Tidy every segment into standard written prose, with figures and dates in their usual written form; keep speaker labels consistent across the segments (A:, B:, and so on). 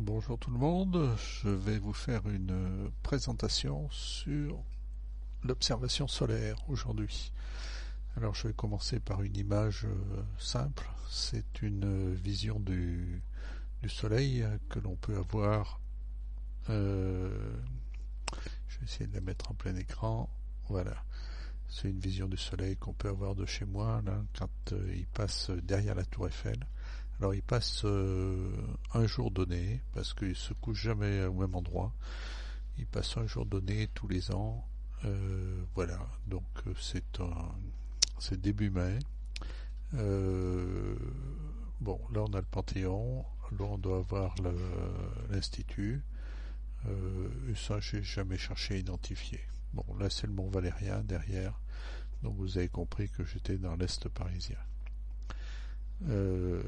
A: Bonjour tout le monde, je vais vous faire une présentation sur l'observation solaire aujourd'hui. Alors je vais commencer par une image simple, c'est une vision du soleil que l'on peut avoir, je vais essayer de la mettre en plein écran, voilà. C'est une vision du soleil qu'on peut avoir de chez moi là, quand il passe derrière la tour Eiffel. Alors il passe un jour donné, parce qu'il se couche jamais au même endroit. Il passe un jour donné tous les ans. Voilà, donc c'est début mai. Euh, bon, là on a le Panthéon, là on doit avoir l'Institut. Et ça j'ai jamais cherché à identifier. Bon, là c'est le Mont Valérien derrière, donc vous avez compris que j'étais dans l'Est parisien. Euh,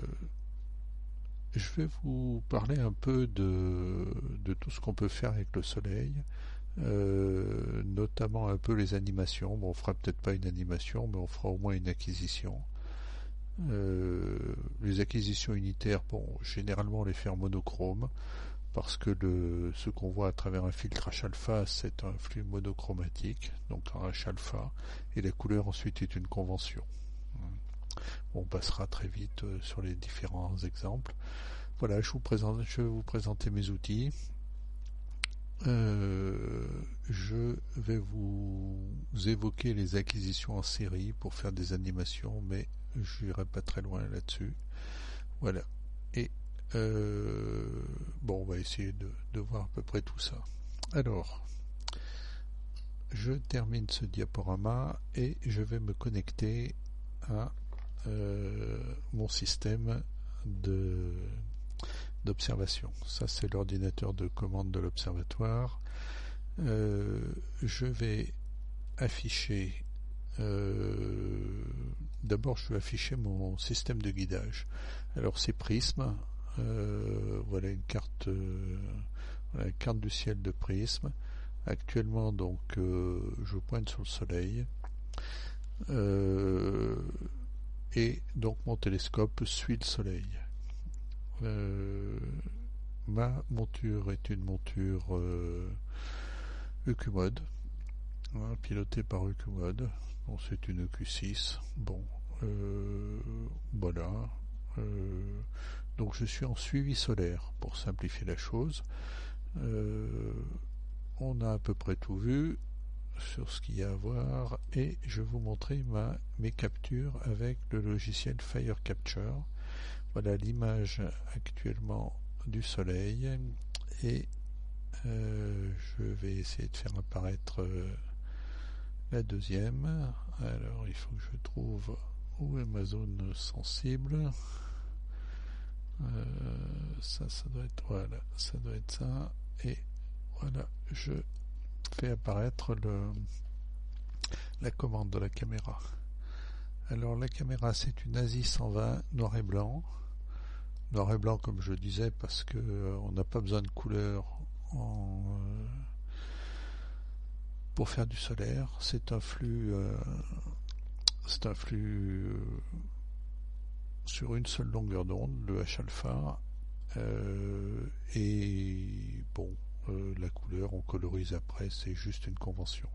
A: Je vais vous parler un peu de tout ce qu'on peut faire avec le soleil, notamment un peu les animations. Bon, on fera peut-être pas une animation, mais on fera au moins une acquisition. Les acquisitions unitaires, bon, généralement on les fait en monochrome, parce que ce qu'on voit à travers un filtre H-alpha, c'est un flux monochromatique, donc en H-alpha, et la couleur ensuite est une convention. On passera très vite sur les différents exemples. Voilà, je vais vous présenter mes outils. Je vais vous évoquer les acquisitions en série pour faire des animations, mais je n'irai pas très loin là-dessus. Voilà. Et bon, on va essayer de voir à peu près tout ça. Alors, je termine ce diaporama et je vais me connecter à mon système d'observation. Ça, c'est l'ordinateur de commande de l'observatoire. Je vais afficher d'abord je vais afficher mon système de guidage. Alors c'est Prisme. Voilà une carte du ciel de Prisme. Actuellement donc je pointe sur le soleil. Et donc mon télescope suit le soleil. Ma monture est une monture EQMOD, hein, pilotée par EQMOD. Bon, c'est une EQ6. Bon, voilà. Donc je suis en suivi solaire pour simplifier la chose. On a à peu près tout vu sur ce qu'il y a à voir et je vais vous montrer mes captures avec le logiciel Fire Capture. Voilà l'image actuellement du soleil et je vais essayer de faire apparaître la deuxième. Alors il faut que je trouve où est ma zone sensible. Ça doit être, voilà, ça doit être ça. Et voilà, je fais apparaître la commande de la caméra. Alors la caméra c'est une ASI 120 noir et blanc. Noir et blanc comme je disais parce que on n'a pas besoin de couleur pour faire du solaire. C'est un flux sur une seule longueur d'onde, le H-alpha, et bon, la couleur on colorise après, c'est juste une convention.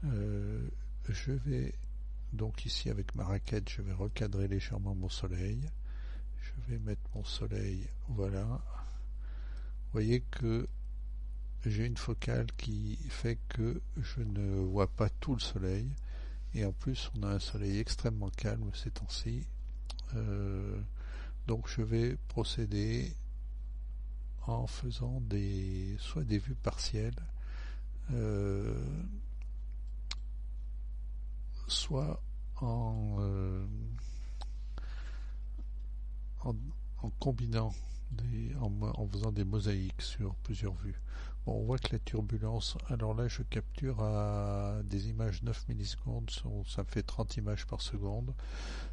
A: Je vais donc ici avec ma raquette, je vais recadrer légèrement mon soleil. Je vais mettre mon soleil, voilà. Vous voyez que j'ai une focale qui fait que je ne vois pas tout le soleil. Et en plus, on a un soleil extrêmement calme ces temps-ci. Donc je vais procéder en faisant soit des vues partielles, soit en combinant en faisant des mosaïques sur plusieurs vues. Bon, on voit que la turbulence, alors là je capture à des images 9 millisecondes, ça me fait 30 images par seconde.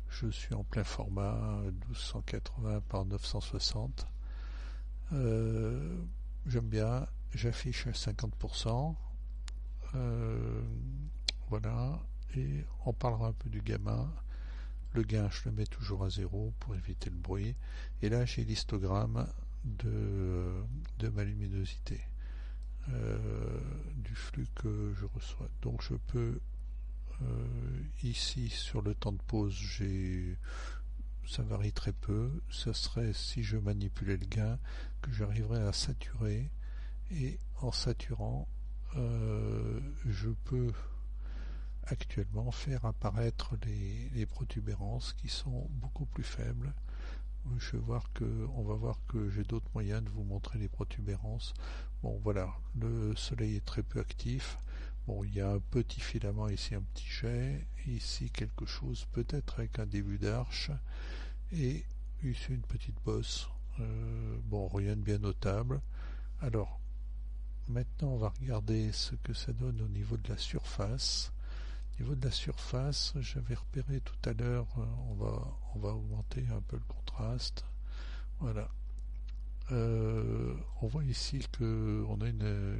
A: Je suis en plein format 1280 par 960. J'aime bien, j'affiche à 50%. Voilà, et on parlera un peu du gamma. Le gain, je le mets toujours à 0 pour éviter le bruit. Et là, j'ai l'histogramme de de ma luminosité du flux que je reçois. Donc je peux ici sur le temps de pause, ça varie très peu. Ça serait, si je manipulais le gain, que j'arriverais à saturer, et en saturant je peux actuellement faire apparaître les protubérances qui sont beaucoup plus faibles. On va voir que j'ai d'autres moyens de vous montrer les protubérances. Bon, voilà, le soleil est très peu actif. Bon, il y a un petit filament ici, un petit jet, ici quelque chose peut-être avec un début d'arche, et ici une petite bosse. Bon, rien de bien notable. Alors, maintenant on va regarder ce que ça donne au niveau de la surface. Au niveau de la surface, j'avais repéré tout à l'heure, on va augmenter un peu le contraste. Voilà. On voit ici qu'on a une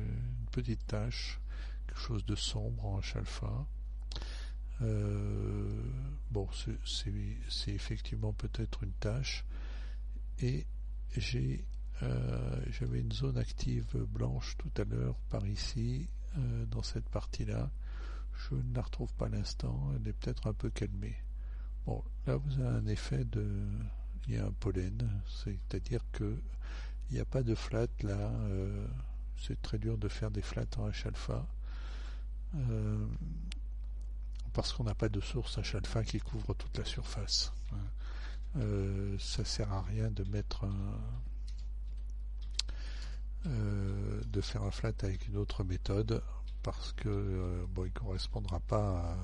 A: petite tache, quelque chose de sombre en H-alpha. Bon, c'est effectivement peut-être une tache. Et j'avais une zone active blanche tout à l'heure par ici, dans cette partie-là. Je ne la retrouve pas à l'instant, elle est peut-être un peu calmée. Bon, là vous avez un effet il y a un pollen, c'est-à-dire que il n'y a pas de flat là, c'est très dur de faire des flats en H-alpha, parce qu'on n'a pas de source H-alpha qui couvre toute la surface. Ça sert à rien de mettre de faire un flat avec une autre méthode, parce que bon, il ne correspondra pas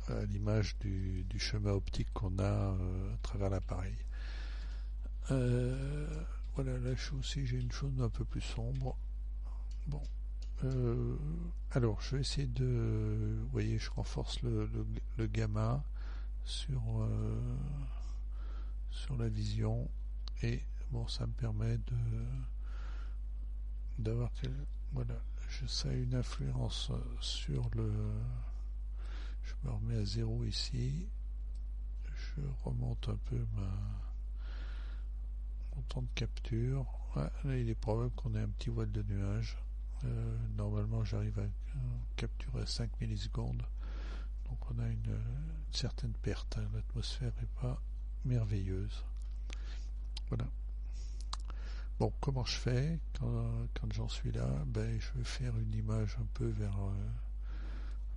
A: à l'image du chemin optique qu'on a à travers l'appareil. Voilà, là aussi j'ai une chose un peu plus sombre. Bon, alors je vais essayer de, vous voyez, je renforce le gamma sur la vision, et bon, ça me permet d'avoir voilà, ça a une influence sur je me remets à 0 ici, je remonte un peu mon temps de capture. Ouais, là il est probable qu'on ait un petit voile de nuage. Normalement j'arrive à capturer à 5 millisecondes, donc on a une certaine perte, hein. L'atmosphère n'est pas merveilleuse. Voilà. Bon, comment je fais quand j'en suis là? Ben, je vais faire une image un peu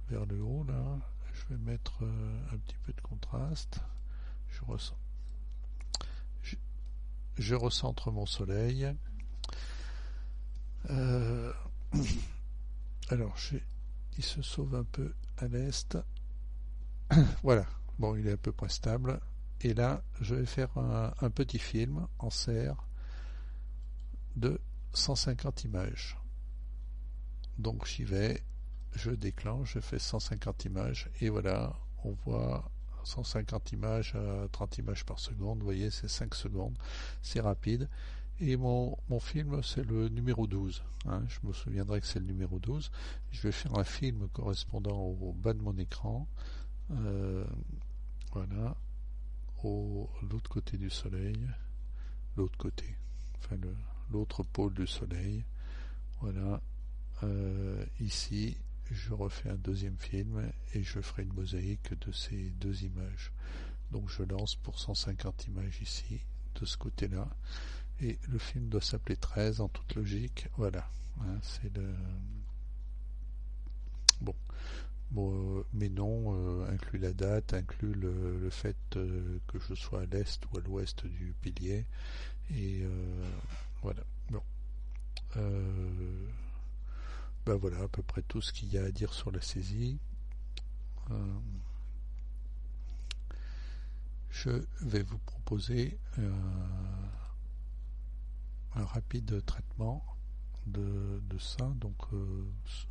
A: vers le haut là. Je vais mettre un petit peu de contraste. Je recentre mon soleil. Alors, il se sauve un peu à l'est. Voilà. Bon, il est à peu près stable. Et là, je vais faire un petit film en serre de 150 images. Donc j'y vais, je déclenche, je fais 150 images, et voilà, on voit 150 images à 30 images par seconde. Vous voyez, c'est 5 secondes, c'est rapide. Et mon film, c'est le numéro 12, hein. Je me souviendrai que c'est le numéro 12. Je vais faire un film correspondant au bas de mon écran, voilà, l'autre côté du soleil, l'autre côté, enfin l'autre pôle du soleil. Voilà. Ici, je refais un deuxième film et je ferai une mosaïque de ces deux images. Donc je lance pour 150 images ici, de ce côté-là. Et le film doit s'appeler 13 en toute logique. Voilà. Hein, c'est le... Bon, mes noms incluent la date, incluent le fait que je sois à l'est ou à l'ouest du pilier. Et voilà. Bon. Ben voilà à peu près tout ce qu'il y a à dire sur la saisie. Je vais vous proposer un rapide traitement de ça. Donc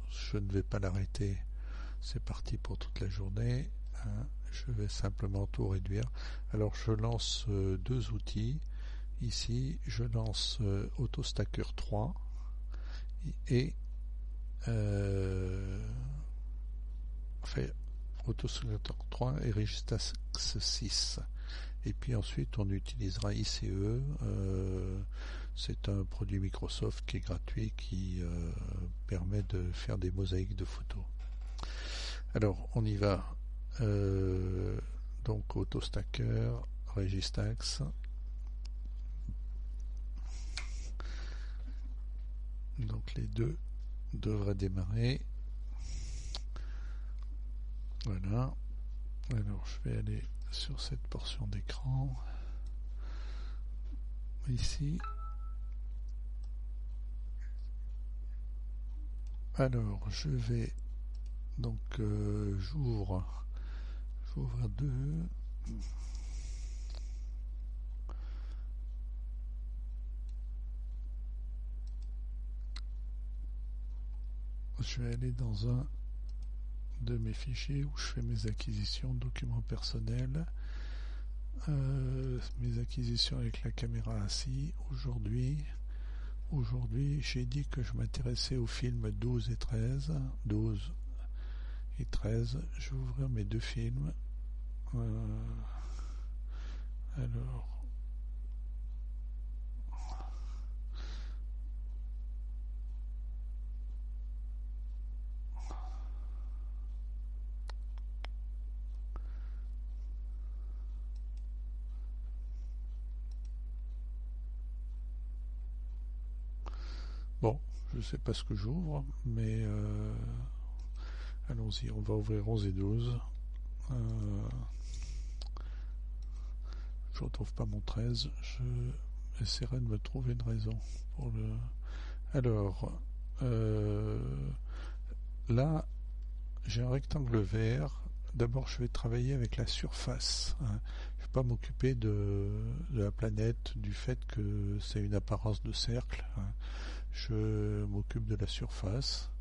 A: je ne vais pas l'arrêter. C'est parti pour toute la journée, hein. Je vais simplement tout réduire. Alors je lance deux outils. Ici, je lance AutoStacker 3 et AutoStacker 3 et Registax 6. Et puis ensuite on utilisera ICE, c'est un produit Microsoft qui est gratuit, qui permet de faire des mosaïques de photos. Alors on y va, donc AutoStacker, Registax. Donc les deux devraient démarrer. Voilà. Alors je vais aller sur cette portion d'écran ici. Alors je vais donc j'ouvre deux. Je vais aller dans un de mes fichiers où je fais mes acquisitions, documents personnels, mes acquisitions avec la caméra assis. Aujourd'hui, j'ai dit que je m'intéressais aux films 12 et 13. 12 et 13. Je vais ouvrir mes deux films. Alors, bon, je ne sais pas ce que j'ouvre, mais allons-y, on va ouvrir 11 et 12. Je ne retrouve pas mon 13. Je essaierai de me trouver une raison pour le. Alors, là, j'ai un rectangle vert. D'abord, je vais travailler avec la surface. Je ne vais pas m'occuper de la planète, du fait que c'est une apparence de cercle. Je m'occupe de la surface.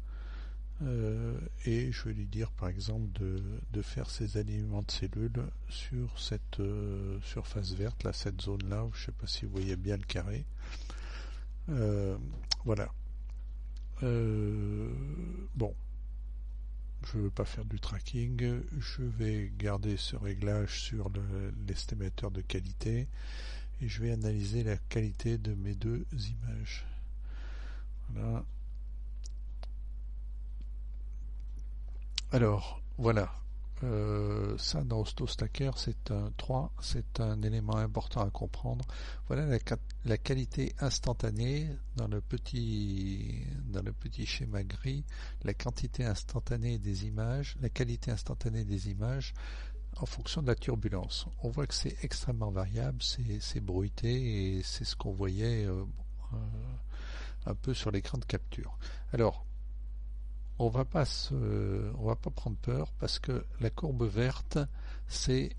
A: Et je vais lui dire par exemple de faire ses alignements de cellules sur cette surface verte, là, cette zone là, je ne sais pas si vous voyez bien le carré. Voilà. Bon, je ne veux pas faire du tracking, je vais garder ce réglage sur l'estimateur de qualité et je vais analyser la qualité de mes deux images. Voilà. Alors, voilà, ça dans AutoStacker, c'est un élément important à comprendre. Voilà la qualité instantanée dans le petit schéma gris, la quantité instantanée des images, la qualité instantanée des images en fonction de la turbulence. On voit que c'est extrêmement variable, c'est bruité et c'est ce qu'on voyait un peu sur l'écran de capture. Alors, on va pas prendre peur parce que la courbe verte, c'est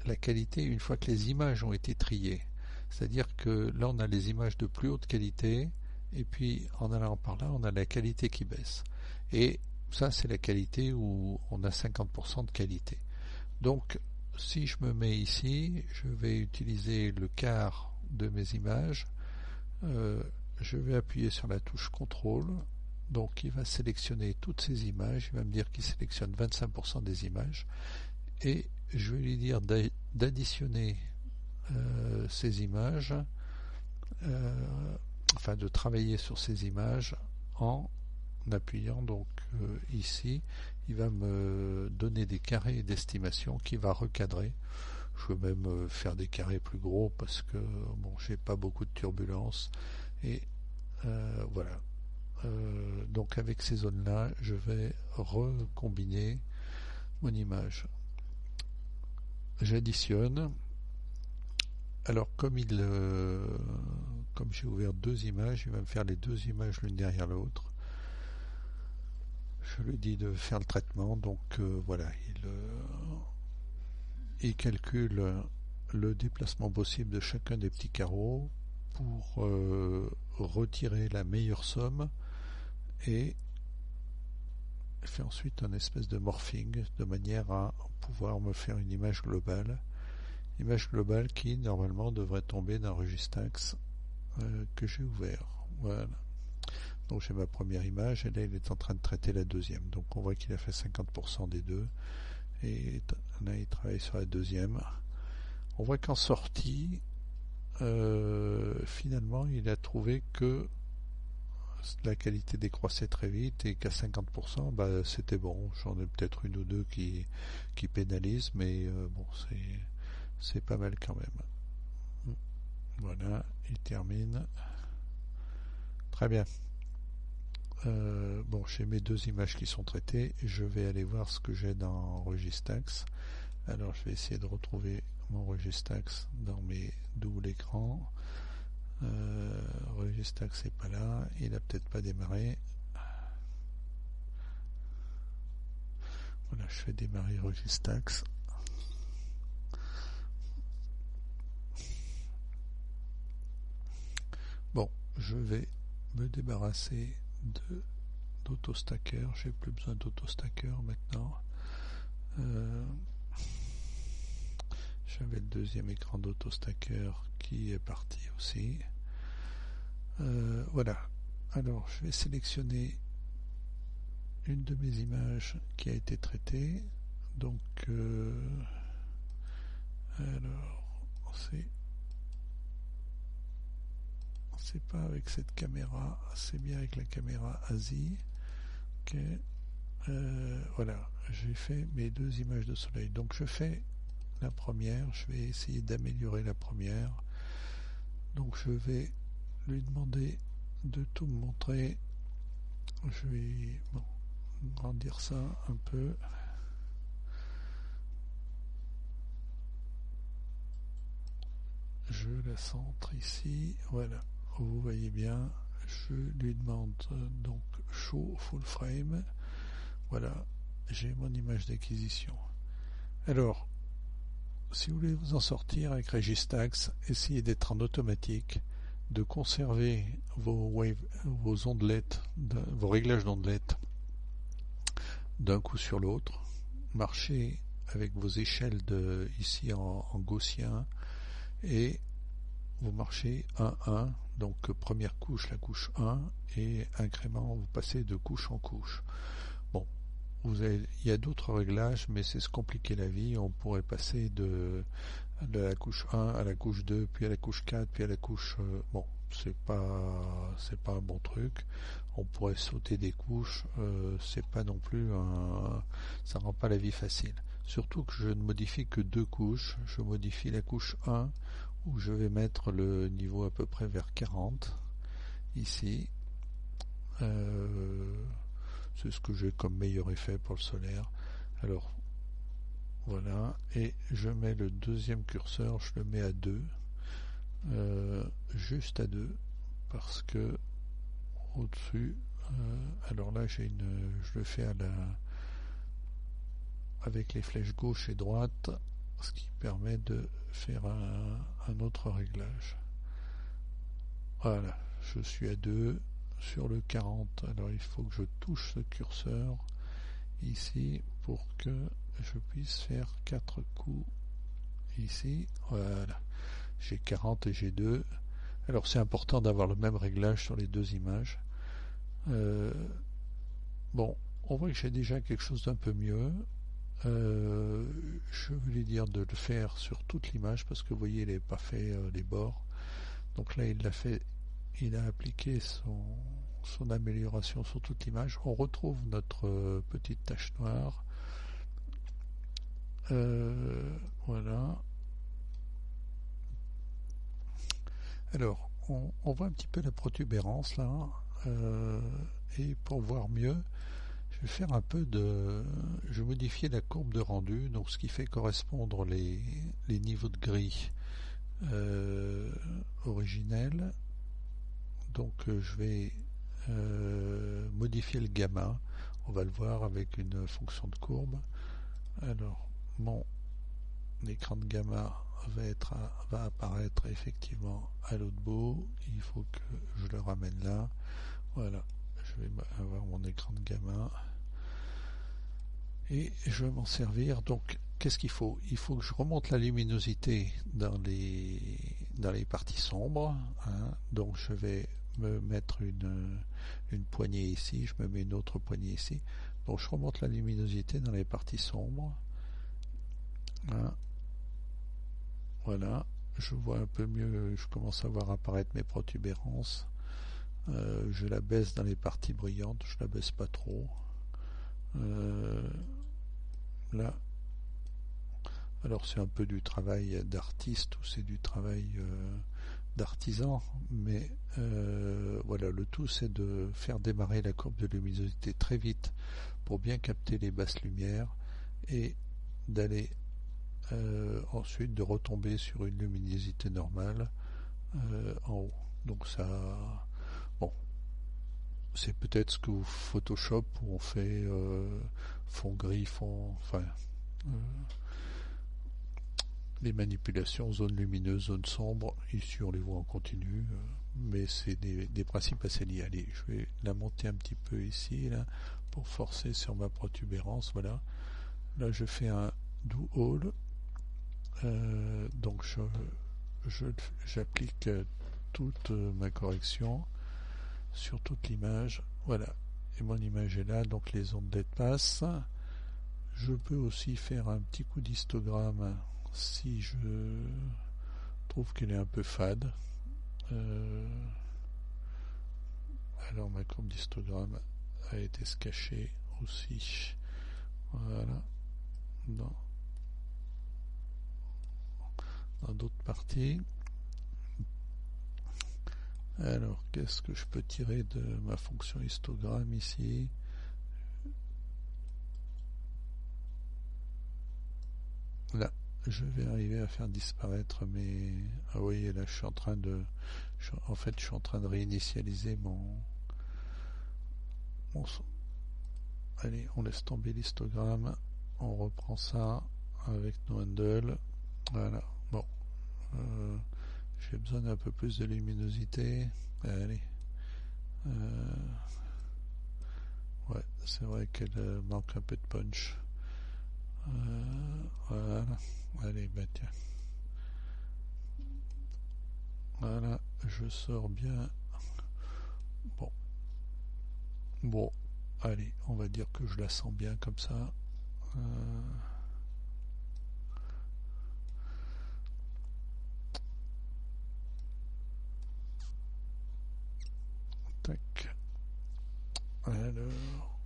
A: la qualité une fois que les images ont été triées. C'est-à-dire que là, on a les images de plus haute qualité et puis en allant par là, on a la qualité qui baisse. Et ça, c'est la qualité où on a 50% de qualité. Donc, si je me mets ici, je vais utiliser le quart de mes images. Je vais appuyer sur la touche contrôle. Donc il va sélectionner toutes ces images, il va me dire qu'il sélectionne 25% des images et je vais lui dire d'additionner ces images, enfin de travailler sur ces images en appuyant donc ici, il va me donner des carrés d'estimation qui va recadrer. Je vais même faire des carrés plus gros parce que bon, j'ai pas beaucoup de turbulence et voilà. Donc avec ces zones-là, je vais recombiner mon image. J'additionne. Alors comme j'ai ouvert deux images, il va me faire les deux images l'une derrière l'autre. Je lui dis de faire le traitement, donc voilà, il calcule le déplacement possible de chacun des petits carreaux pour retirer la meilleure somme et fait ensuite un espèce de morphing de manière à pouvoir me faire une image globale qui normalement devrait tomber d'un Registax que j'ai ouvert. Voilà. Donc j'ai ma première image et là il est en train de traiter la deuxième. Donc on voit qu'il a fait 50% des deux et là il travaille sur la deuxième. On voit qu'en sortie, finalement, il a trouvé que la qualité décroissait très vite et qu'à 50%, c'était bon. J'en ai peut-être une ou deux qui pénalisent, mais bon, c'est pas mal quand même. Voilà, il termine. Très bien. Bon, j'ai mes deux images qui sont traitées. Je vais aller voir ce que j'ai dans Registax. Alors, je vais essayer de retrouver mon Registax dans mes doubles écrans. Registax c'est pas là, il a peut-être pas démarré. Voilà, je fais démarrer Registax. Bon, je vais me débarrasser d'autostacker. J'ai plus besoin d'autostacker maintenant. J'avais le deuxième écran d'autostacker qui est parti aussi. Voilà. Alors, je vais sélectionner une de mes images qui a été traitée. Donc, alors, c'est pas avec cette caméra, c'est bien avec la caméra ASI. Ok. Voilà, j'ai fait mes deux images de soleil. Donc, je fais la première. Je vais essayer d'améliorer la première. Donc, je vais lui demander de tout me montrer. Je vais grandir ça un peu. Je la centre ici. Voilà, vous voyez bien. Je lui demande donc Show Full Frame. Voilà, j'ai mon image d'acquisition. Alors, si vous voulez vous en sortir avec Registax, essayez d'être en automatique, de conserver vos ondelettes, vos réglages d'ondelettes d'un coup sur l'autre. Marchez avec vos échelles ici en gaussien et vous marchez 1-1, donc première couche, la couche 1, et incrément, vous passez de couche en couche. Bon, il y a d'autres réglages, mais c'est se compliquer la vie. On pourrait passer de la couche 1 à la couche 2, puis à la couche 4, puis à la couche... bon, c'est pas un bon truc. On pourrait sauter des couches, c'est pas non plus ça rend pas la vie facile. Surtout que je ne modifie que deux couches. Je modifie la couche 1, où je vais mettre le niveau à peu près vers 40, ici. C'est ce que j'ai comme meilleur effet pour le solaire. Alors, voilà, et je mets le deuxième curseur, je le mets à 2, juste à 2, parce que au-dessus, alors là je le fais avec les flèches gauche et droite, ce qui permet de faire un autre réglage. Voilà, je suis à 2 sur le 40. Alors il faut que je touche ce curseur ici pour que je puisse faire 4 coups ici. Voilà, j'ai 40 et j'ai 2. Alors c'est important d'avoir le même réglage sur les deux images. Bon, on voit que j'ai déjà quelque chose d'un peu mieux. Je voulais dire de le faire sur toute l'image parce que vous voyez, il n'est pas fait les bords. Donc là, il l'a fait, il a appliqué son amélioration sur toute l'image. On retrouve notre petite tache noire. Voilà. Alors, on voit un petit peu la protubérance là. Et pour voir mieux, je vais faire un peu je vais modifier la courbe de rendu, donc ce qui fait correspondre les niveaux de gris originels. Donc je vais modifier le gamma. On va le voir avec une fonction de courbe. Alors mon écran de gamma va apparaître effectivement à l'autre bout. Il faut que je le ramène là. Voilà, je vais avoir mon écran de gamma et je vais m'en servir. Donc qu'est-ce qu'il faut? Il faut que je remonte la luminosité dans les parties sombres, hein. Donc je vais me mettre une poignée ici, je me mets une autre poignée ici. Donc je remonte la luminosité dans les parties sombres, hein. Voilà, je vois un peu mieux, je commence à voir apparaître mes protubérances. Je la baisse dans les parties brillantes, je la baisse pas trop. Là, alors c'est un peu du travail d'artiste ou c'est du travail d'artisan, mais voilà, le tout c'est de faire démarrer la courbe de luminosité très vite pour bien capter les basses lumières et d'aller ensuite de retomber sur une luminosité normale en haut. Donc ça, bon, c'est peut-être ce que Photoshop où on fait fond gris, enfin euh, les manipulations zone lumineuse, zone sombre. Ici on les voit en continu, mais c'est des principes assez liés. Allez, je vais la monter un petit peu ici là pour forcer sur ma protubérance. Voilà. Là je fais un do all. Donc j'applique toute ma correction sur toute l'image. Voilà. Et mon image est là, donc les ondes LED passent. Je peux aussi faire un petit coup d'histogramme si je trouve qu'elle est un peu fade. Alors ma courbe d'histogramme a été cachée aussi. Voilà. Dans d'autres parties. Alors, qu'est-ce que je peux tirer de ma fonction histogramme ici? Là, je vais arriver à faire disparaître mes... Ah oui, là, je suis en train de... En fait, je suis en train de réinitialiser mon... Allez, on laisse tomber l'histogramme. On reprend ça avec nos handles. Voilà. Bon. J'ai besoin d'un peu plus de luminosité. Allez. Ouais, c'est vrai qu'elle manque un peu de punch. Voilà. Allez, bah tiens. Voilà, je sors bien. Bon. Bon, allez, on va dire que je la sens bien comme ça. Tac. Alors,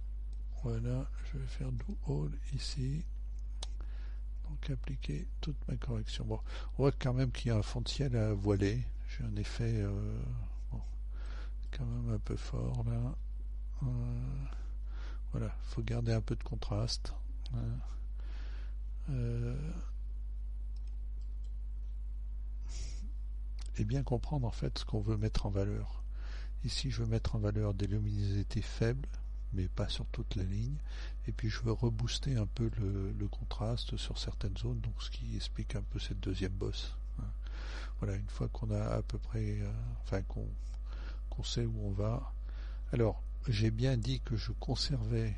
A: voilà, je vais faire do all ici. Donc appliquer toute ma correction. Bon, on voit quand même qu'il y a un fond de ciel à voiler. J'ai un effet bon, quand même un peu fort là. Voilà, faut garder un peu de contraste. Et bien comprendre en fait ce qu'on veut mettre en valeur. Ici, je veux mettre en valeur des luminosités faibles, mais pas sur toute la ligne. Et puis, je veux rebooster un peu le contraste sur certaines zones, donc ce qui explique un peu cette deuxième bosse. Voilà, une fois qu'on a à peu près, enfin qu'on sait où on va. Alors, j'ai bien dit que je conservais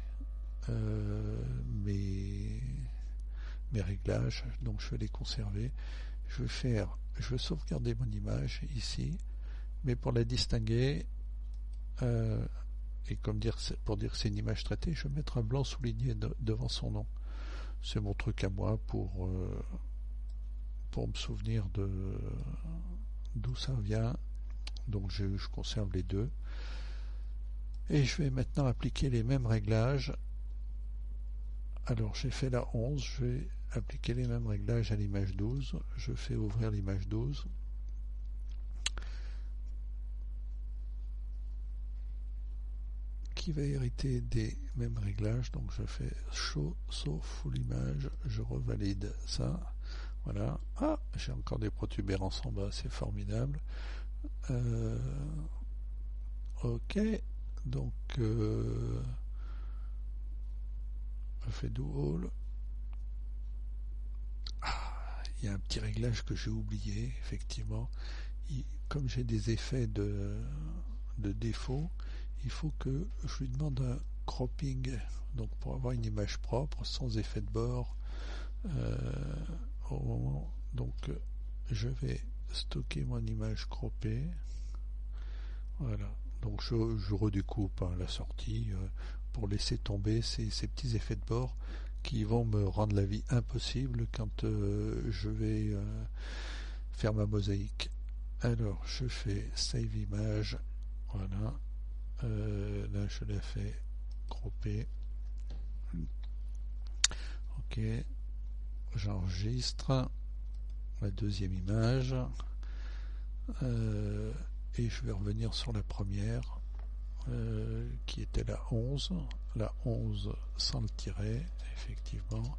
A: mes réglages, donc je vais les conserver. Je vais sauvegarder mon image ici, mais pour la distinguer, et pour dire que c'est une image traitée, je vais mettre un blanc souligné devant son nom. C'est mon truc à moi pour me souvenir d'où ça vient. Donc je conserve les deux. Et je vais maintenant appliquer les mêmes réglages. Alors j'ai fait la 11, je vais appliquer les mêmes réglages à l'image 12. Je fais ouvrir l'image 12. Qui va hériter des mêmes réglages. Donc je fais show sauf full image, je revalide ça. Voilà. Ah, j'ai encore des protubérances en bas, c'est formidable. Ok, donc je fais do all. Ah, il y a un petit réglage que j'ai oublié, effectivement. Comme j'ai des effets de défaut, il faut que je lui demande un cropping, donc pour avoir une image propre, sans effet de bord. Au moment, donc je vais stocker mon image croppée. Voilà. Donc je redécoupe la sortie pour laisser tomber ces petits effets de bord qui vont me rendre la vie impossible quand je vais faire ma mosaïque. Alors je fais Save Image, voilà, là je l'ai fait cropper, ok, j'enregistre la deuxième image, et je vais revenir sur la première, qui était la 11 sans le tiret, effectivement.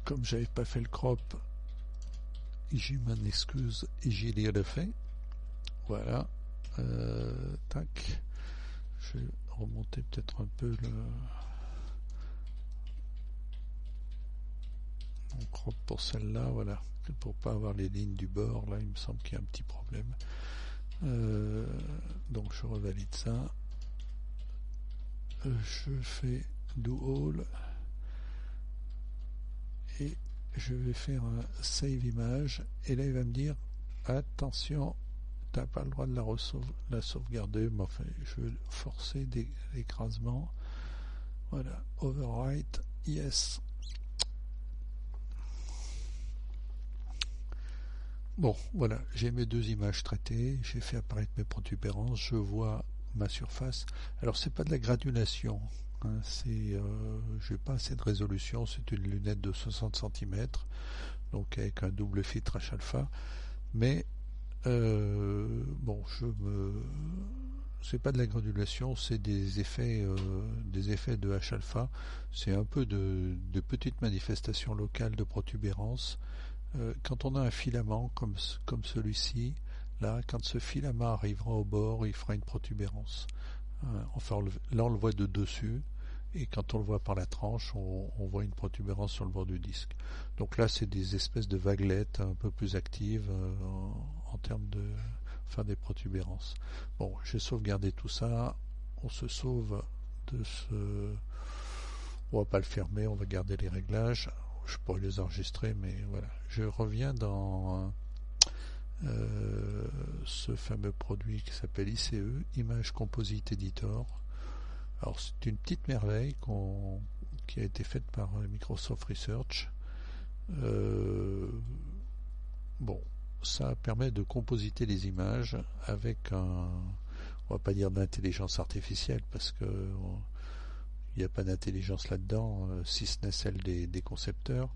A: Comme j'avais pas fait le crop, j'ai m'en excuse et j'ai le fait. Voilà. Tac. Je vais remonter peut-être un peu mon crop pour celle-là. Voilà. Pour pas avoir les lignes du bord. Là, il me semble qu'il y a un petit problème. Donc je revalide ça. Je fais do all. Et je vais faire un save image et là il va me dire attention, t'as pas le droit de la sauvegarder, mais enfin je vais forcer l'écrasement. Voilà, overwrite, yes. Bon, voilà, j'ai mes deux images traitées, j'ai fait apparaître mes protubérances, je vois ma surface. Alors c'est pas de la granulation, hein, j'ai pas assez de résolution, c'est une lunette de 60 cm, donc avec un double filtre H-alpha, mais bon, c'est pas de la granulation, c'est des effets de H-alpha, c'est un peu de petites manifestations locales de protubérance. Quand on a un filament comme celui-ci, là, quand ce filament arrivera au bord, il fera une protubérance. Enfin, là, on le voit de dessus, et quand on le voit par la tranche, on voit une protubérance sur le bord du disque. Donc là, c'est des espèces de vaguelettes un peu plus actives en termes de faire des protubérances. Bon, j'ai sauvegardé tout ça. On se sauve de ce... On va pas le fermer, on va garder les réglages. Je pourrais les enregistrer, mais voilà. Je reviens dans ce fameux produit qui s'appelle ICE, Image Composite Editor. Alors c'est une petite merveille qui a été faite par Microsoft Research. Bon, ça permet de compositer les images avec on va pas dire d'intelligence artificielle parce que il n'y a pas d'intelligence là-dedans, si ce n'est celle des concepteurs.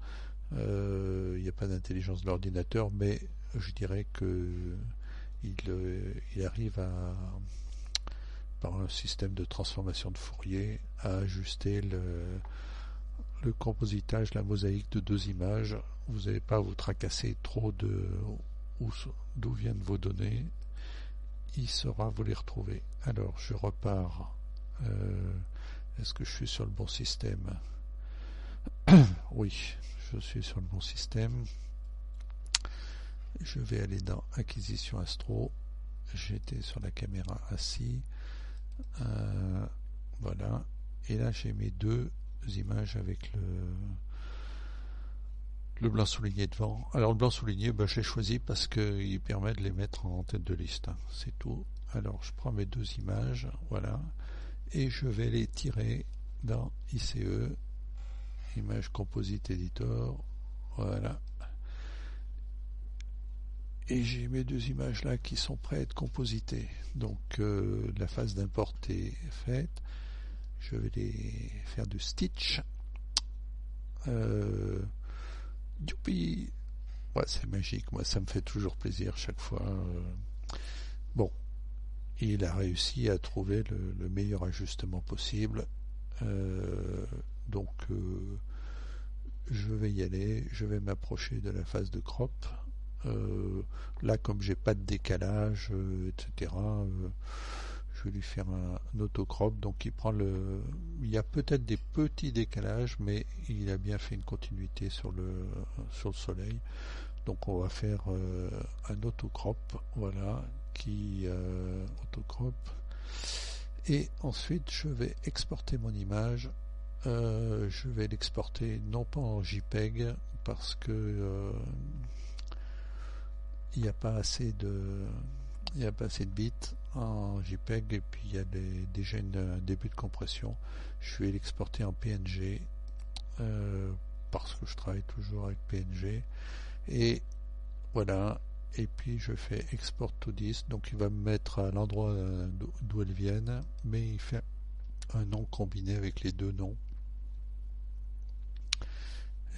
A: Il n'y a pas d'intelligence de l'ordinateur, mais je dirais que il arrive par un système de transformation de Fourier, à ajuster le compositage, la mosaïque de deux images. Vous n'avez pas à vous tracasser trop d'où viennent vos données. Il saura vous les retrouver. Alors, je repars. Est-ce que je suis sur le bon système? Oui, je suis sur le bon système. Je vais aller dans Acquisition Astro. J'étais sur la caméra assis. Voilà. Et là, j'ai mes deux images avec le blanc souligné devant. Alors, le blanc souligné, j'ai choisi parce qu'il permet de les mettre en tête de liste. Hein. C'est tout. Alors, je prends mes deux images. Voilà. Et je vais les tirer dans ICE, Image Composite Editor, voilà. Et j'ai mes deux images là qui sont prêtes à être compositées. Donc la phase d'import est faite. Je vais les faire du stitch. Youpi! Ouais, c'est magique, moi ça me fait toujours plaisir chaque fois. Bon. Il a réussi à trouver le meilleur ajustement possible. Donc je vais y aller, je vais m'approcher de la phase de crop. Là, comme j'ai pas de décalage, etc., je vais lui faire un autocrop. Donc il y a peut-être des petits décalages, mais il a bien fait une continuité sur le soleil. Donc on va faire un autocrop, voilà, autocrop. Et ensuite je vais exporter mon image. Je vais l'exporter non pas en JPEG parce que il n'y a pas assez il n'y a pas assez de bits en JPEG et puis il y a déjà un début de compression. Je vais l'exporter en PNG parce que je travaille toujours avec PNG et voilà. Et puis je fais export to disk, donc il va me mettre à l'endroit d'où elles viennent, mais il fait un nom combiné avec les deux noms.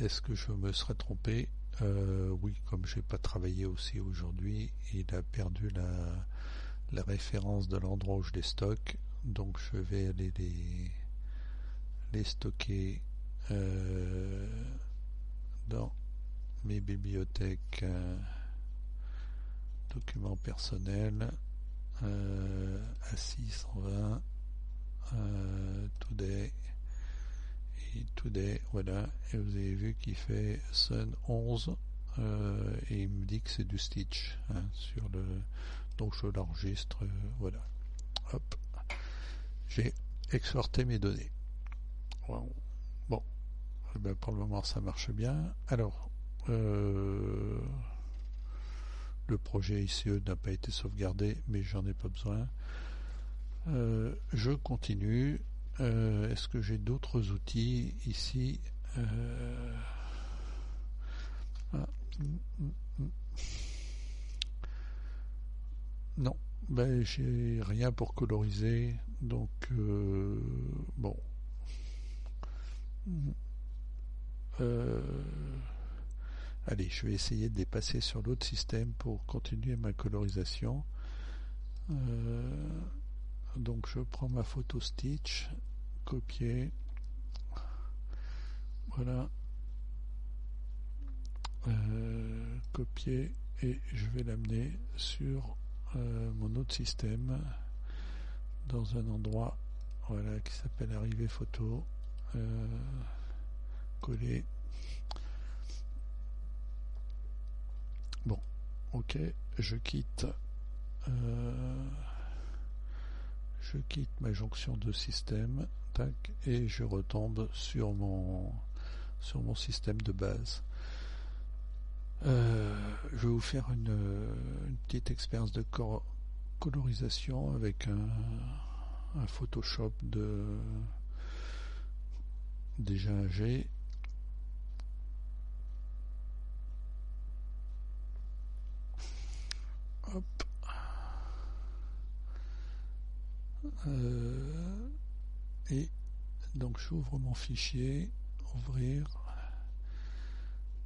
A: Est-ce que je me serais trompé? Oui, comme j'ai pas travaillé aussi aujourd'hui, il a perdu la référence de l'endroit où je les stocke, donc je vais aller les stocker dans mes bibliothèques documents personnels ASCII 120 Today et Today, voilà, et vous avez vu qu'il fait Sun 11 et il me dit que c'est du Stitch sur le, donc je l'enregistre, voilà, hop, j'ai exporté mes données. Wow. Bon, ben pour le moment ça marche bien. Alors le projet ICE n'a pas été sauvegardé, mais j'en ai pas besoin. Je continue. Est-ce que j'ai d'autres outils ici? Non, ben j'ai rien pour coloriser, donc bon. Allez, je vais essayer de les passer sur l'autre système pour continuer ma colorisation. Donc je prends ma photo Stitch, copier, voilà, copier, et je vais l'amener sur mon autre système dans un endroit, voilà, qui s'appelle arrivée photo, coller. Bon, ok, je quitte ma jonction de système, tac, et je retombe sur mon système de base. Je vais vous faire une petite expérience de colorisation avec un Photoshop déjà âgé. Hop. Et donc j'ouvre mon fichier, ouvrir,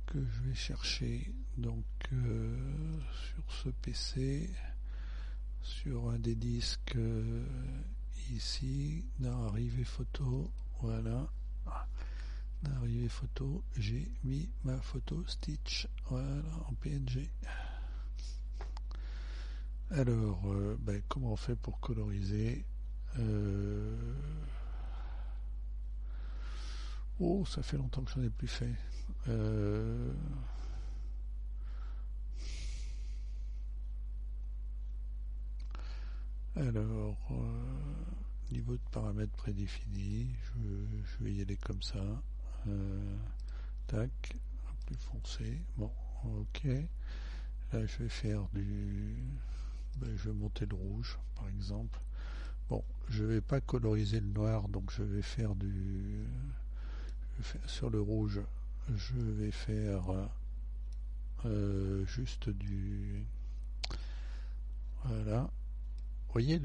A: que je vais chercher donc sur ce PC, sur un des disques ici, dans arrivée photo, voilà, dans arrivée photo, j'ai mis ma photo Stitch, voilà, en PNG. Alors, comment on fait pour coloriser? Oh, ça fait longtemps que j'en ai plus fait. Alors, niveau de paramètres prédéfinis, je vais y aller comme ça. Tac, plus foncé. Bon, ok. Là, je vais faire je vais monter le rouge, par exemple. Bon, je vais pas coloriser le noir, donc je vais faire sur le rouge, je vais faire juste voilà. Vous voyez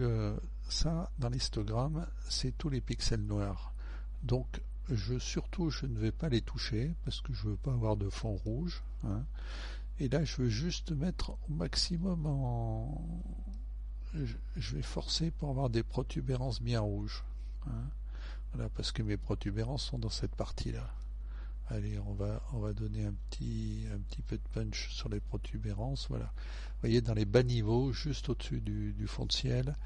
A: ça dans l'histogramme, c'est tous les pixels noirs. Donc je ne vais pas les toucher parce que je veux pas avoir de fond rouge. Et là, je veux juste mettre au maximum je vais forcer pour avoir des protubérances bien rouges. Voilà, parce que mes protubérances sont dans cette partie-là. Allez, on va donner un petit peu de punch sur les protubérances. Voilà. Vous voyez, dans les bas niveaux, juste au-dessus du fond de ciel,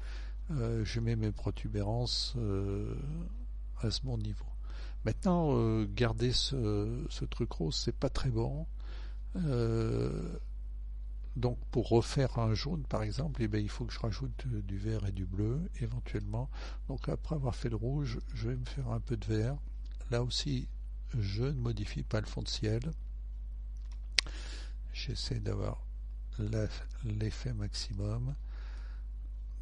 A: je mets mes protubérances à ce bon niveau. Maintenant, garder ce truc rose, c'est pas très bon. Donc pour refaire un jaune par exemple, il faut que je rajoute du vert et du bleu éventuellement. Donc après avoir fait le rouge, je vais me faire un peu de vert. Là aussi, je ne modifie pas le fond de ciel. J'essaie d'avoir l'effet maximum.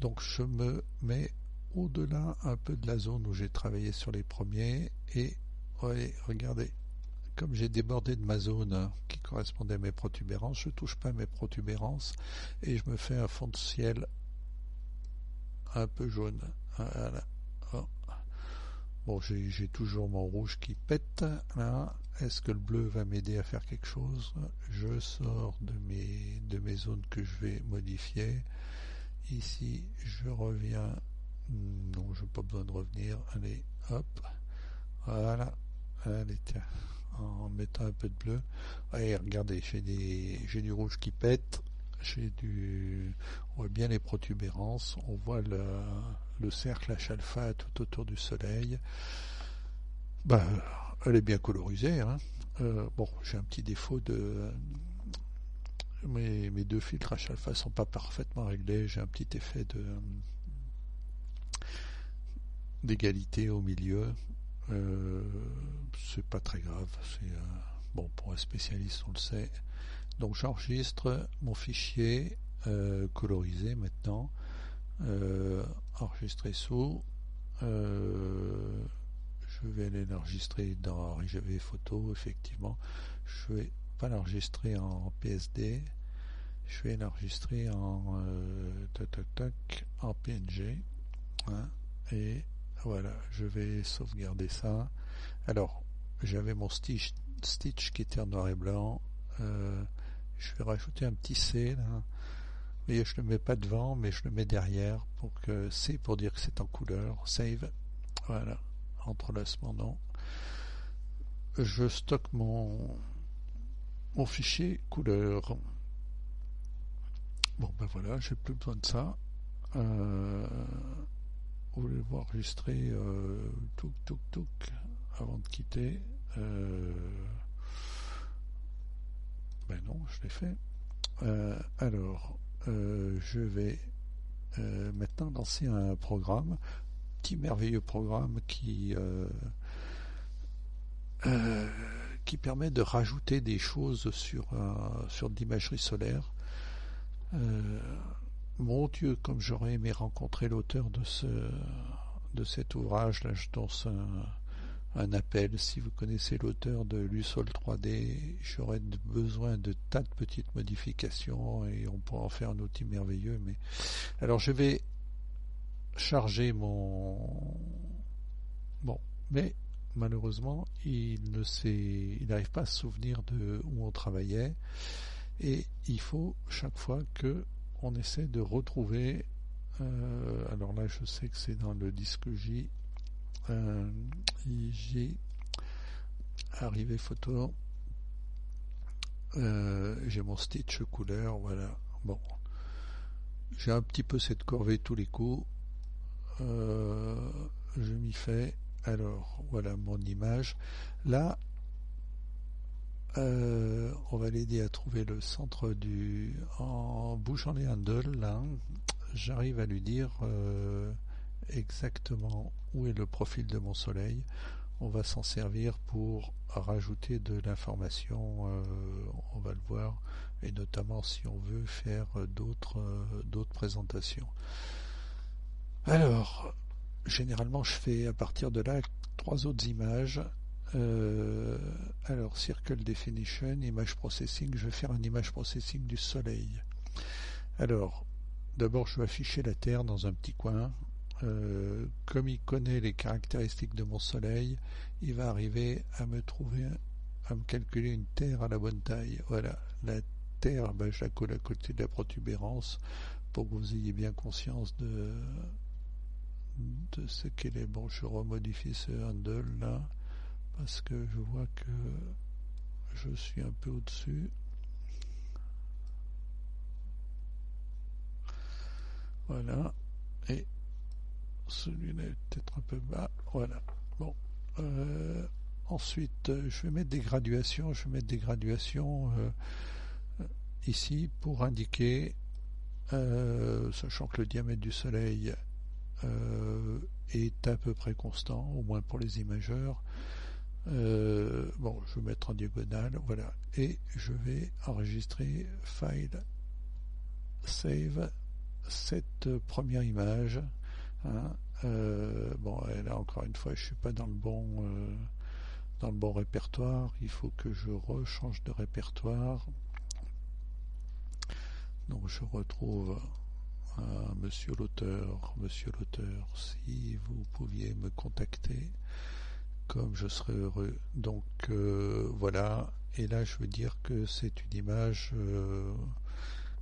A: Donc je me mets au-delà un peu de la zone où j'ai travaillé sur les premiers et ouais, regardez, comme j'ai débordé de ma zone qui correspondait à mes protubérances, je touche pas mes protubérances et je me fais un fond de ciel un peu jaune. Voilà. Oh. Bon, j'ai toujours mon rouge qui pète là. Est-ce que le bleu va m'aider à faire quelque chose? Je sors de mes zones que je vais modifier. Ici, je reviens. Non, je n'ai pas besoin de revenir. Allez, hop. Voilà. Allez, tiens. En mettant un peu de bleu. Allez, regardez, j'ai du rouge qui pète. On voit bien les protubérances. On voit le cercle H-alpha tout autour du soleil. Bah, elle est bien colorisée, hein. Bon, j'ai un petit défaut de... Mes deux filtres H-alpha sont pas parfaitement réglés. J'ai un petit effet d'égalité au milieu. C'est pas très grave. Bon, pour un spécialiste, on le sait. Donc j'enregistre mon fichier colorisé maintenant. Enregistrer sous. Je vais aller l'enregistrer dans RGB photo, effectivement. Je vais pas l'enregistrer en PSD. Je vais l'enregistrer en en PNG. Hein, et voilà, je vais sauvegarder ça. Alors, j'avais mon Stitch qui était en noir et blanc. Je vais rajouter un petit C là. Vous voyez, je ne le mets pas devant, mais je le mets derrière pour que C pour dire que c'est en couleur. Save. Voilà. Entrelacement non. Je stocke mon fichier couleur. Bon ben voilà, j'ai plus besoin de ça. Vous voulez enregistrer touk avant de quitter. Ben non, je l'ai fait. Alors, je vais maintenant lancer un programme, petit merveilleux programme qui permet de rajouter des choses sur de l'imagerie solaire. Mon Dieu, comme j'aurais aimé rencontrer l'auteur de cet ouvrage, là je lance un appel. Si vous connaissez l'auteur de Lussol 3D, j'aurais besoin de tas de petites modifications et on pourra en faire un outil merveilleux. Mais alors je vais charger mais malheureusement il n'arrive pas à se souvenir de où on travaillait et il faut chaque fois que on essaie de retrouver alors là je sais que c'est dans le disque J arrivé photo, j'ai mon Stitch couleur, voilà. Bon, j'ai un petit peu cette corvée tous les coups, je m'y fais. Alors voilà mon image là. On va l'aider à trouver le centre en bougeant les handles là, j'arrive à lui dire exactement où est le profil de mon soleil. On va s'en servir pour rajouter de l'information, on va le voir, et notamment si on veut faire d'autres présentations. Alors, généralement je fais à partir de là 3 autres images. Alors Circle Definition, Image Processing, je vais faire un Image Processing du soleil. Alors, d'abord je vais afficher la Terre dans un petit coin. Comme il connaît les caractéristiques de mon soleil, il va arriver à me calculer une Terre à la bonne taille. Voilà, la Terre, je la colle à côté de la protubérance pour que vous ayez bien conscience de ce qu'elle est. Bon, je remodifie ce handle là parce que je vois que je suis un peu au-dessus. Voilà, et celui-là est peut-être un peu bas. Voilà. Bon. Ensuite, je vais mettre des graduations. Ici pour indiquer, sachant que le diamètre du soleil est à peu près constant, au moins pour les imageurs. Bon, je vais mettre en diagonale, voilà, et je vais enregistrer file, save, cette première image. Hein, bon, là encore une fois, je suis pas dans le bon répertoire. Il faut que je rechange de répertoire. Donc je retrouve Monsieur l'auteur, si vous pouviez me contacter, comme je serais heureux. Donc voilà. Et là, je veux dire que c'est une image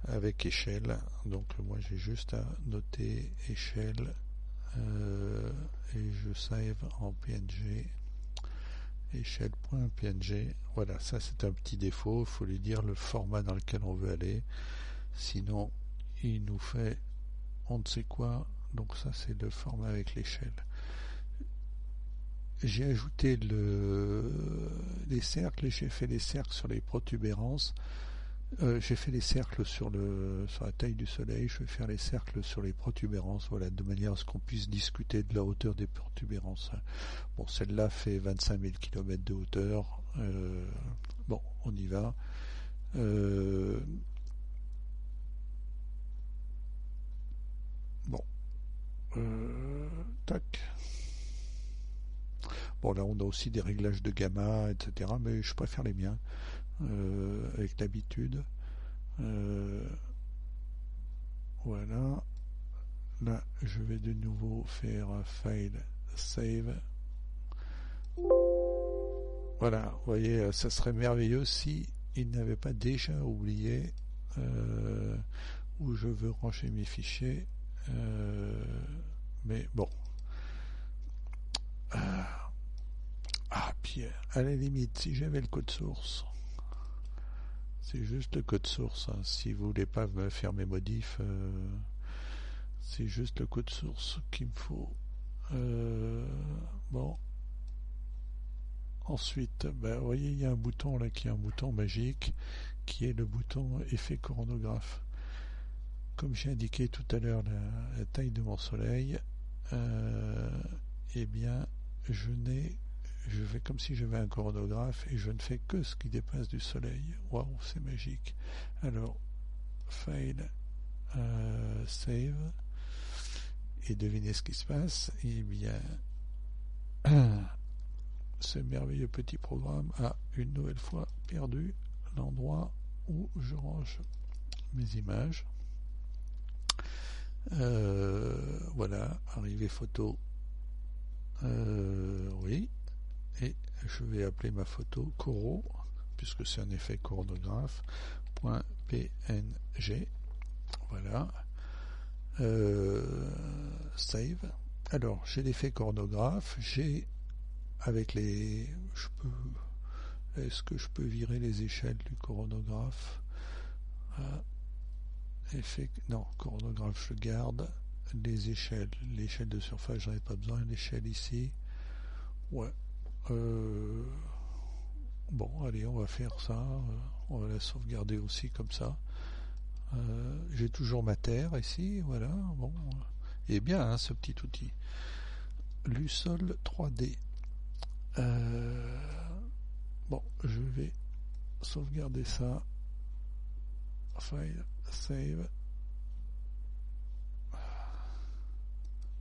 A: avec échelle. Donc moi, j'ai juste à noter échelle et je save en PNG. Échelle.png. Voilà, ça c'est un petit défaut. Il faut lui dire le format dans lequel on veut aller. Sinon, il nous fait on ne sait quoi. Donc ça, c'est le format avec l'échelle. J'ai ajouté les cercles et j'ai fait les cercles sur les protubérances. J'ai fait les cercles sur la taille du soleil. Je vais faire les cercles sur les protubérances, voilà, de manière à ce qu'on puisse discuter de la hauteur des protubérances. Bon, celle-là fait 25 000 km de hauteur. Bon, on y va. Bon. Tac. Bon, là, on a aussi des réglages de gamma, etc. Mais je préfère les miens, avec l'habitude. Voilà. Là, je vais de nouveau faire file, save. Voilà, vous voyez, ça serait merveilleux si il n'avait pas déjà oublié où je veux ranger mes fichiers. Mais bon. Puis à la limite, si j'avais le code source, c'est juste le code source. Hein. Si vous voulez pas me faire mes modifs, c'est juste le code source qu'il me faut. Bon. Ensuite, vous voyez, il y a un bouton là qui est un bouton magique, qui est le bouton effet coronographe. Comme j'ai indiqué tout à l'heure la taille de mon soleil, eh bien, je fais comme si j'avais un coronographe et je ne fais que ce qui dépasse du soleil. Waouh, c'est magique. Alors, file, save, et devinez ce qui se passe. Eh bien, ce merveilleux petit programme a une nouvelle fois perdu l'endroit où je range mes images. Voilà, arrivée photo. Oui. Et je vais appeler ma photo Coro, puisque c'est un effet coronographe, .png. Voilà. Save. Alors, j'ai l'effet coronographe, j'ai avec les... Est-ce que je peux virer les échelles du coronographe? Non, coronographe je garde. Les échelles, l'échelle de surface, j'en ai pas besoin. L'échelle ici, ouais. Bon, allez, on va faire ça. On va la sauvegarder aussi comme ça. J'ai toujours ma terre ici, voilà. Bon, et bien hein, ce petit outil. Lussol 3D. Bon, je vais sauvegarder ça. File, save.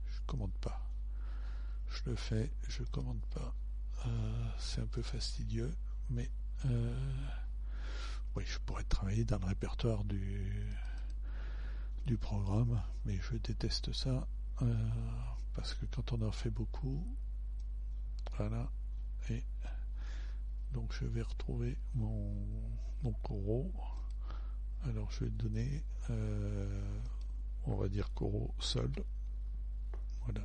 A: Je commande pas. Je le fais, je commande pas. C'est un peu fastidieux, mais oui, je pourrais travailler dans le répertoire du programme, mais je déteste ça parce que quand on en fait beaucoup, voilà, et donc je vais retrouver mon Coro. Alors je vais donner, on va dire Coro seul, voilà.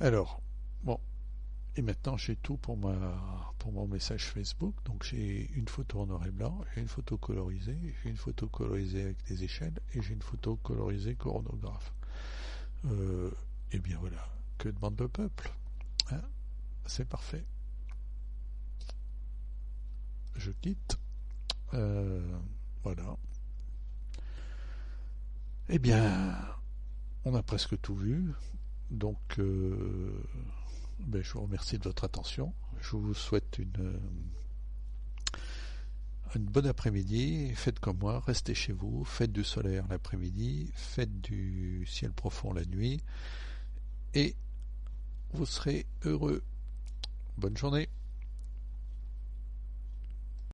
A: Alors bon. Et maintenant j'ai tout pour mon message Facebook. Donc j'ai une photo en noir et blanc, j'ai une photo colorisée, j'ai une photo colorisée avec des échelles et j'ai une photo colorisée coronographe. Et bien voilà, que demande le peuple, hein? C'est parfait. Je quitte. Voilà. Eh bien, on a presque tout vu. Donc je vous remercie de votre attention. Je vous souhaite une bonne après-midi, faites comme moi, restez chez vous, faites du solaire l'après-midi, faites du ciel profond la nuit, et vous serez heureux. Bonne journée.